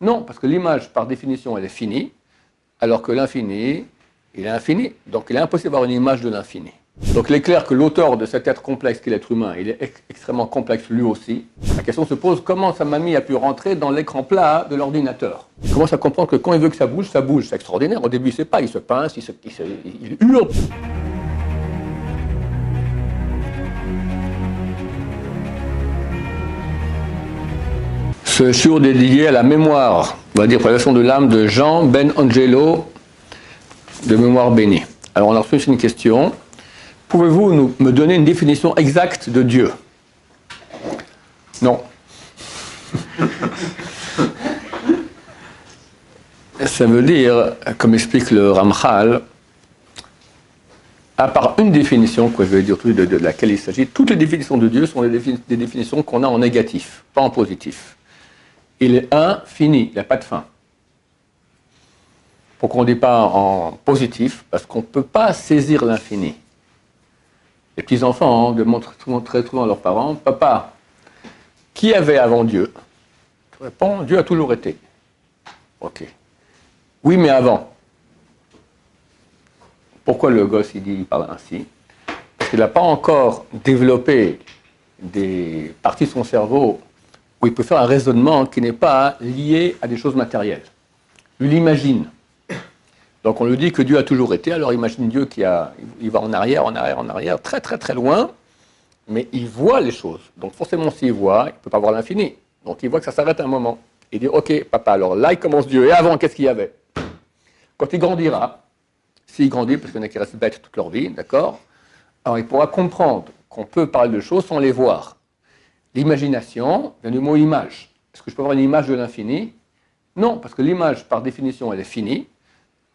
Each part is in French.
Non, parce que l'image, par définition, elle est finie, alors que l'infini, il est infini. Donc il est impossible d'avoir une image de l'infini. Donc il est clair que l'auteur de cet être complexe qu'est l'être humain, il est extrêmement complexe lui aussi. La question se pose, comment sa mamie a pu rentrer dans l'écran plat de l'ordinateur? Il commence à comprendre que quand il veut que ça bouge, c'est extraordinaire. Au début, il ne sait pas, il se pince, il hurle. Ce shiur est dédié à la mémoire, on va dire, pour la leçon de l'âme de Jean Ben Angelo, de mémoire bénie. Alors on a reçu une question. Pouvez-vous me donner une définition exacte de Dieu? Non. Ça veut dire, comme explique le Ramchal, à part une définition, que je vais dire de laquelle il s'agit, toutes les définitions de Dieu sont des définitions qu'on a en négatif, pas en positif. Il est infini, il n'a pas de fin. Pourquoi on ne dit pas en positif? Parce qu'on ne peut pas saisir l'infini. Les petits-enfants demandent très souvent à leurs parents, « Papa, qui avait avant Dieu ?» Je réponds, « Dieu a toujours été. » Ok. Oui, mais avant. Pourquoi le gosse il parle ainsi? Parce qu'il n'a pas encore développé des parties de son cerveau où il peut faire un raisonnement qui n'est pas lié à des choses matérielles. Il imagine. Donc on lui dit que Dieu a toujours été, alors imagine Dieu il va en arrière, très très très loin, mais il voit les choses. Donc forcément s'il voit, il ne peut pas voir l'infini. Donc il voit que ça s'arrête à un moment. Il dit, ok papa, alors là il commence Dieu, et avant qu'est-ce qu'il y avait? Quand il grandira, s'il grandit, parce qu'il y en a qui restent bêtes toute leur vie, d'accord? Alors il pourra comprendre qu'on peut parler de choses sans les voir. L'imagination vient du mot image. Est-ce que je peux avoir une image de l'infini? Non, parce que l'image, par définition, elle est finie,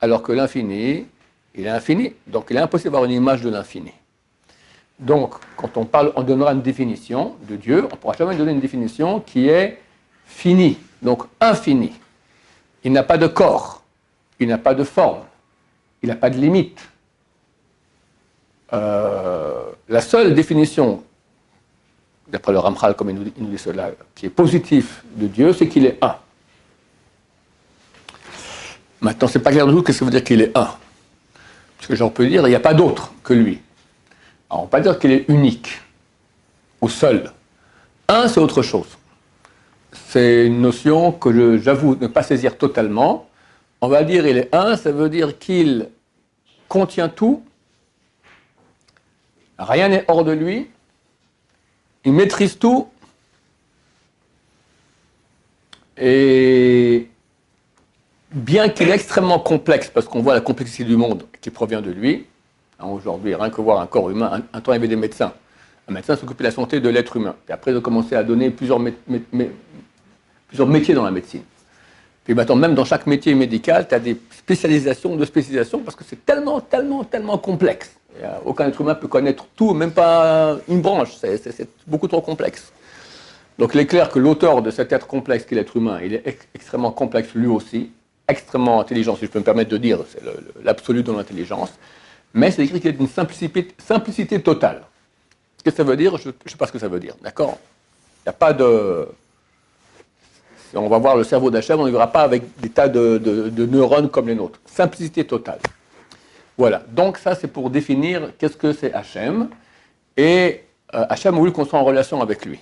alors que l'infini, il est infini. Donc il est impossible d'avoir une image de l'infini. Donc, quand on donnera une définition de Dieu, on ne pourra jamais donner une définition qui est finie, donc infinie. Il n'a pas de corps, il n'a pas de forme, il n'a pas de limite. La seule définition, d'après le Ramchal, comme il nous dit cela, qui est positif de Dieu, c'est qu'il est un. Maintenant, c'est pas clair du tout ce que ça veut dire qu'il est un. Parce que j'en peux dire, il n'y a pas d'autre que lui. Alors, on ne peut pas dire qu'il est unique ou seul. Un, c'est autre chose. C'est une notion que j'avoue ne pas saisir totalement. On va dire il est un, ça veut dire qu'il contient tout, rien n'est hors de lui, il maîtrise tout, et bien qu'il est extrêmement complexe, parce qu'on voit la complexité du monde qui provient de lui, aujourd'hui, rien que voir un corps humain, un temps il y avait des médecins. Un médecin s'occupait de la santé de l'être humain. Et après, ils ont commencé à donner plusieurs métiers dans la médecine. Puis maintenant, même dans chaque métier médical, tu as des spécialisations de spécialisations parce que c'est tellement complexe. Aucun être humain peut connaître tout, même pas une branche. C'est beaucoup trop complexe. Donc il est clair que l'auteur de cet être complexe qu'est l'être humain, il est extrêmement complexe lui aussi, extrêmement intelligent, si je peux me permettre de dire, c'est l'absolu de l'intelligence. Mais c'est écrit qu'il est d'une simplicité totale. Ce que ça veut dire, je ne sais pas ce que ça veut dire, d'accord? Il n'y a pas de... Si on va voir le cerveau d'Hachem, on ne verra pas avec des tas de neurones comme les nôtres. Simplicité totale. Voilà, donc ça c'est pour définir qu'est-ce que c'est Hachem. Et Hachem a voulu qu'on soit en relation avec lui.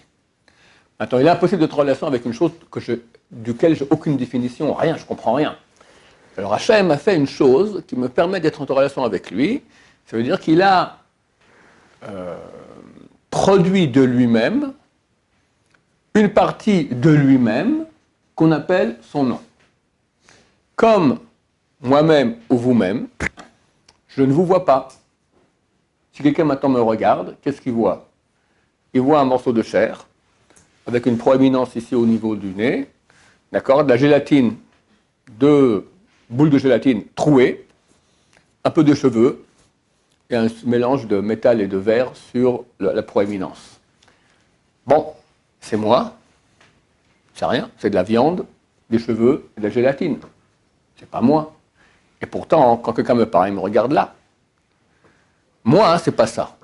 Maintenant, il est impossible d'être en relation avec une chose duquel j'ai aucune définition, rien, je ne comprends rien. Alors Hachem a fait une chose qui me permet d'être en relation avec lui. Ça veut dire qu'il a produit de lui-même une partie de lui-même qu'on appelle son nom. Comme moi-même ou vous-même, je ne vous vois pas. Si quelqu'un maintenant me regarde, qu'est-ce qu'il voit? Il voit un morceau de chair, avec une proéminence ici au niveau du nez, d'accord, de la gélatine, deux boules de gélatine trouées, un peu de cheveux, et un mélange de métal et de verre sur la proéminence. Bon, c'est moi, c'est rien, c'est de la viande, des cheveux et de la gélatine. C'est pas moi. Et pourtant, quand quelqu'un me parle, il me regarde là. Moi, c'est pas ça.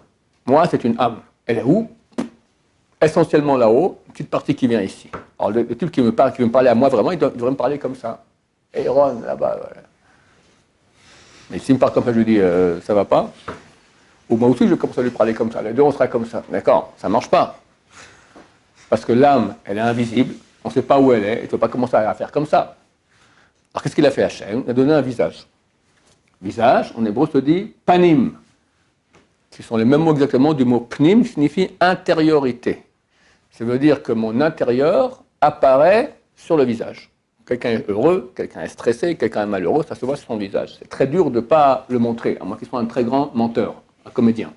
Moi, c'est une âme. Elle est où? essentiellement là-haut, une petite partie qui vient ici. Alors le type qui veut me parler à moi vraiment, il devrait me parler comme ça. Hey Ron, là-bas, voilà. Mais s'il me parle comme ça, je lui dis, ça va pas. Ou moi aussi, je commence à lui parler comme ça. Les deux, on sera comme ça. D'accord? Ça ne marche pas. Parce que l'âme, elle est invisible. On ne sait pas où elle est. Il ne faut pas commencer à faire comme ça. Alors, qu'est-ce qu'il a fait Hachem? Il a donné un visage. Visage, en hébreu, se dit panim. Ce sont les mêmes mots exactement du mot pnim, qui signifie intériorité. Ça veut dire que mon intérieur apparaît sur le visage. Quelqu'un est heureux, quelqu'un est stressé, quelqu'un est malheureux, ça se voit sur son visage. C'est très dur de ne pas le montrer, à moins qu'il soit un très grand menteur, un comédien.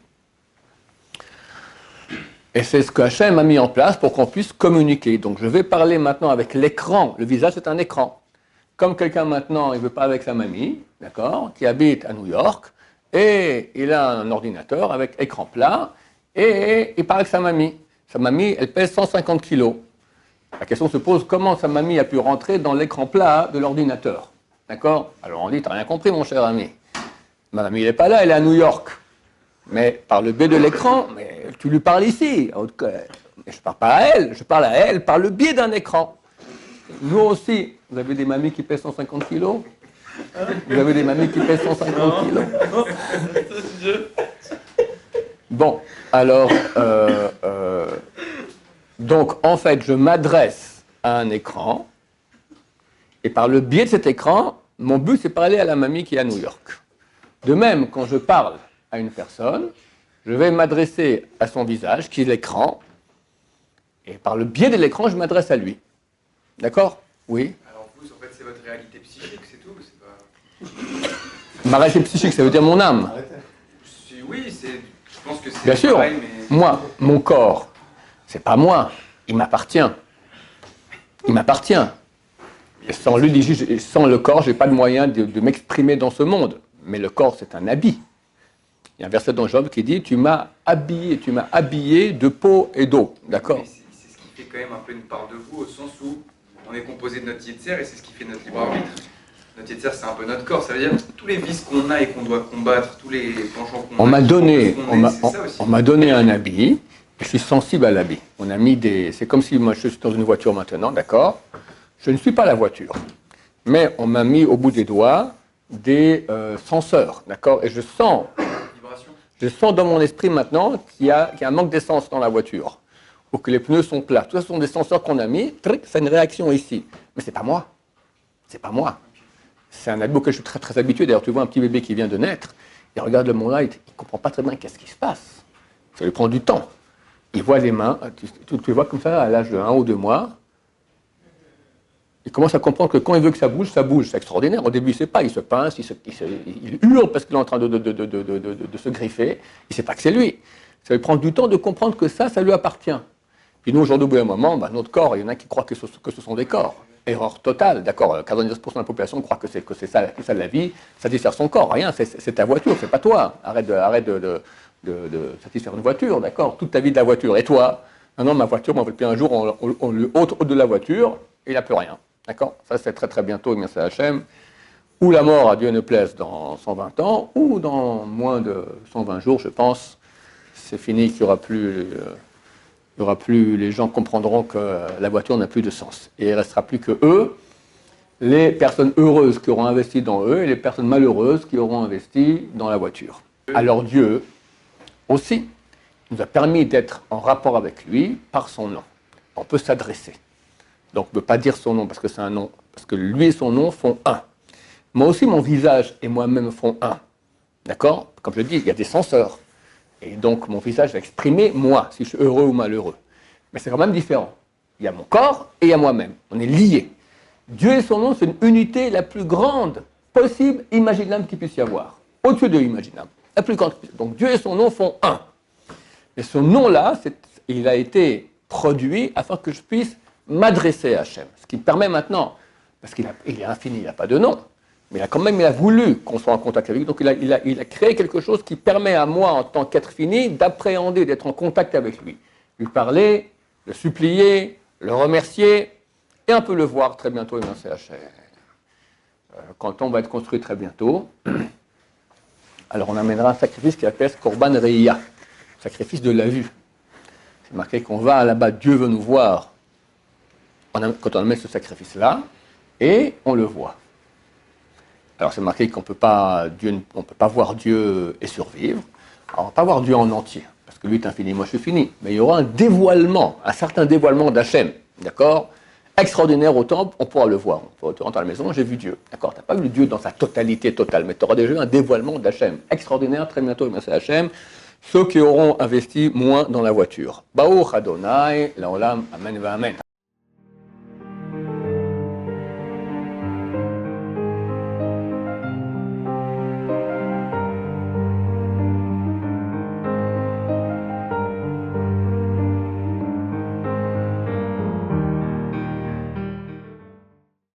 Et c'est ce que Hachem a mis en place pour qu'on puisse communiquer. Donc je vais parler maintenant avec l'écran. Le visage, c'est un écran. Comme quelqu'un maintenant, il veut parler avec sa mamie, d'accord, qui habite à New York, et il a un ordinateur avec écran plat, et il parle avec sa mamie. Sa mamie, elle pèse 150 kilos. La question se pose, comment sa mamie a pu rentrer dans l'écran plat de l'ordinateur? D'accord? Alors on dit, t'as rien compris, mon cher ami. Ma mamie, elle n'est pas là, elle est à New York. Mais par le biais de l'écran, mais tu lui parles ici. Je ne parle pas à elle, je parle à elle par le biais d'un écran. Nous aussi, vous avez des mamies qui pèsent 150 kilos? Vous avez des mamies qui pèsent 150 kilos? Bon, alors, donc en fait, je m'adresse à un écran, et par le biais de cet écran, mon but c'est parler à la mamie qui est à New York. De même, quand je parle à une personne, je vais m'adresser à son visage, qui est l'écran, et par le biais de l'écran, je m'adresse à lui. D'accord? Oui. Alors vous, en fait, c'est votre réalité psychique, c'est tout? C'est pas... Ma réalité psychique, ça veut dire mon âme. Oui, je pense que c'est bien sûr, pareil, mais... moi, mon corps, c'est pas moi, il m'appartient. Il m'appartient. Et sans lui, sans le corps, je n'ai pas de moyen de m'exprimer dans ce monde. Mais le corps, c'est un habit. Il y a un verset dans Job qui dit « Tu m'as habillé de peau et d'eau. » D'accord? C'est ce qui fait quand même un peu une part de vous, au sens où on est composé de notre yetzer et c'est ce qui fait notre libre arbitre. Notre yetzer, c'est un peu notre corps. Ça veut dire tous les vices qu'on a et qu'on doit combattre, tous les penchants qu'on a. On m'a donné un habit, et je suis sensible à l'habit. On a mis des... C'est comme si moi je suis dans une voiture maintenant, d'accord? Je ne suis pas la voiture. Mais on m'a mis au bout des doigts des senseurs, d'accord? Et je sens dans mon esprit maintenant qu'il y a un manque d'essence dans la voiture, ou que les pneus sont plats. Tout ça, ce sont des senseurs qu'on a mis, c'est une réaction ici. Mais c'est pas moi. C'est pas moi. C'est un habit auquel je suis très, très habitué. D'ailleurs, tu vois un petit bébé qui vient de naître, il regarde le monde là, il ne comprend pas très bien qu'est-ce qui se passe. Ça lui prend du temps. Il voit les mains, tu le vois comme ça à l'âge de 1 ou 2 mois. Il commence à comprendre que quand il veut que ça bouge, ça bouge. C'est extraordinaire. Au début, il ne sait pas. Il se pince, il hurle parce qu'il est en train de se griffer. Il ne sait pas que c'est lui. Ça lui prend du temps de comprendre que ça lui appartient. Puis nous, aujourd'hui, au bout d'un moment, notre corps, il y en a qui croient que ce sont des corps. Erreur totale, d'accord. 99% de la population croit que c'est ça la vie, satisfaire son corps. Rien, c'est ta voiture, c'est pas toi. Arrête de satisfaire une voiture, d'accord. Toute ta vie de la voiture. Et toi? Non, ma voiture, moi, depuis un jour, on lui ôte de la voiture, et il n'a plus rien. D'accord? Ça, c'est très très bientôt, merci à Hachem. Ou la mort, à Dieu ne plaise, dans 120 ans, ou dans moins de 120 jours, je pense. C'est fini, qu'il n'y aura plus... les gens comprendront que la voiture n'a plus de sens. Et il ne restera plus que eux, les personnes heureuses qui auront investi dans eux et les personnes malheureuses qui auront investi dans la voiture. Alors Dieu aussi nous a permis d'être en rapport avec lui par son nom. On peut s'adresser. Donc on ne peut pas dire son nom parce que c'est un nom, parce que lui et son nom font un. Moi aussi, mon visage et moi-même font un. D'accord? Comme je dis, il y a des senseurs. Et donc, mon visage va exprimer moi, si je suis heureux ou malheureux. Mais c'est quand même différent. Il y a mon corps et il y a moi-même. On est liés. Dieu et son nom, c'est une unité la plus grande possible, imaginable qu'il puisse y avoir. Au-dessus de imaginable. La plus grande. Donc, Dieu et son nom font un. Mais ce nom-là, il a été produit afin que je puisse m'adresser à Hachem. Ce qui me permet maintenant, parce qu'il est infini, il n'a pas de nom, mais il a voulu qu'on soit en contact avec lui. Donc il a créé quelque chose qui permet à moi, en tant qu'être fini, d'appréhender, d'être en contact avec lui. Lui parler, le supplier, le remercier, et un peu le voir très bientôt, c'est Hachem. Quand on va être construit très bientôt, alors on amènera un sacrifice qui s'appelle Korban Reia, sacrifice de la vue. C'est marqué qu'on va là-bas, Dieu veut nous voir quand on amène ce sacrifice-là, et on le voit. Alors c'est marqué qu'on ne peut pas voir Dieu et survivre. Alors on ne va pas voir Dieu en entier, parce que lui est infini, moi je suis fini. Mais il y aura un dévoilement, un certain dévoilement d'Hachem, d'accord? Extraordinaire au temple, on pourra le voir. Tu rentres à la maison, j'ai vu Dieu. D'accord, tu n'as pas vu Dieu dans sa totalité totale, mais tu auras déjà eu un dévoilement d'Hachem. Extraordinaire, très bientôt, merci Hachem. Ceux qui auront investi moins dans la voiture. Baruch Adonai, Laolam, Amen, Amen.